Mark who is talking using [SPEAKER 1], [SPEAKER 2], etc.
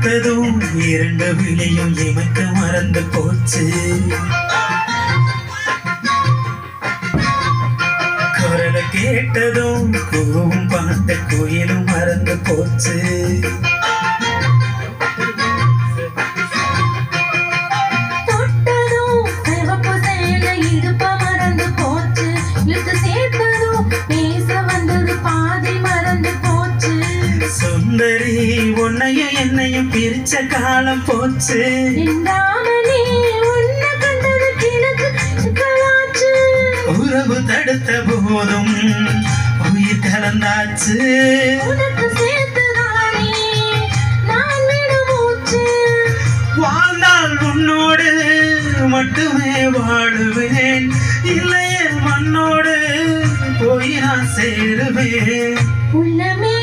[SPEAKER 1] பார்த்ததும் இரண்டு விழியும் இமைக்க மறந்து போச்சு. குரலை கேட்டதும் கூவும் பாட்ட கோயிலும் மறந்து போச்சு. சுந்தரி உன்னையும் என்னையும் பிரிச்ச காலம் போச்சு. உறவு தடுத்த போதும் உயிர் கலந்தாச்சு. வாழ்ந்தால் உன்னோடு மட்டுமே வாழுவேன், இல்லையே மண்ணோடு போய் நான் சேருவேன்.
[SPEAKER 2] உள்ளமே